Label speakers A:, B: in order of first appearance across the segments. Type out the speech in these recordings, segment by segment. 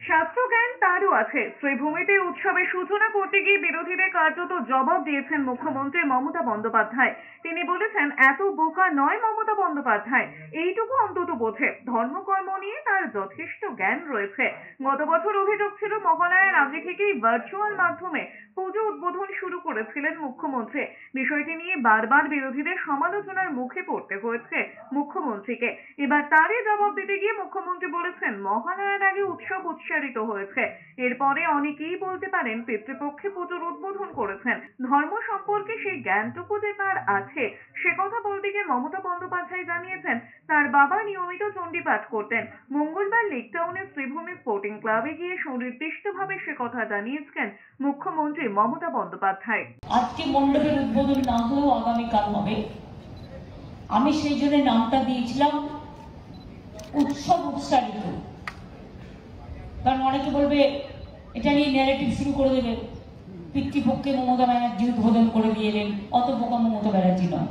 A: স্বাস্থ্যজ্ঞান তারও আছে। শ্রীভূমিতে উৎসবের সূচনা করতে গিয়ে বিরোধীদের কার্যত জবাব দিয়েছেন মুখ্যমন্ত্রী মমতা বন্দ্যোপাধ্যায়। তিনি বলেছেন, এত বোকা নয় মমতা বন্দ্যোপাধ্যায়, এইটুকু অন্তত বোঝে, ধর্মকর্ম নিয়ে তার যথেষ্ট জ্ঞান রয়েছে। গত বছর অভিযোগ ছিল মহালয়ার আগে থেকেই ভার্চুয়াল মাধ্যমে পুজো উদ্বোধন শুরু করেছিলেন মুখ্যমন্ত্রী। বিষয়টি নিয়ে বারবার বিরোধীদের সমালোচনার মুখে পড়তে হয়েছে মুখ্যমন্ত্রীকে। এবার তারই জবাব দিতে গিয়ে মুখ্যমন্ত্রী বলেছেন, মহালয়ার আগে উৎসব উৎসারিত হয়েছে, এরপরে অনেকেই বলতে পারেন পিতৃপক্ষে পুজোর উদ্বোধন করেছেন। ধর্ম সম্পর্কে সেই জ্ঞানটুকু যে তার আছে সে কথা বলতে গিয়ে মমতা বন্দ্যোপাধ্যায় জানিয়েছেন, তার বাবা নিয়মিত চণ্ডীপাঠ করতেন। মঙ্গলবার লেক টাউনের শ্রীভূমি স্পোর্টিং ক্লাবে গিয়ে সুনির্দিষ্টভাবে সে কথা জানিয়েছেন মুখ্যমন্ত্রী মমতা বন্দ্যোপাধ্যায়।
B: আজকে মণ্ডপের উদ্বোধন না হলেও আগামীকাল হবে। আমি সেই জন্য নামটা দিয়েছিলাম উৎসব উৎসারিত। কারণ অনেকে বলবে এটা নিয়ে ন্যারেটিভ শুরু করে দেবে, পিতৃপক্ষে মমতা ব্যানার্জি উদ্বোধন করে দিয়ে এলেন, অত বোকা মমতা ব্যানার্জি নয়,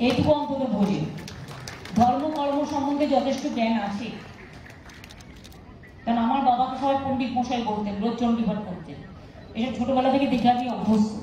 B: এইটুকু অন্তত বোঝে। ধর্ম কর্ম সম্বন্ধে যথেষ্ট জ্ঞান আছে। কারণ আমার বাবাকে সবাই পণ্ডিত মশাই বলতেন, রোজ চণ্ডীপাঠ করতেন, এটা ছোটবেলা থেকে দেখে আমি অভ্যস্ত।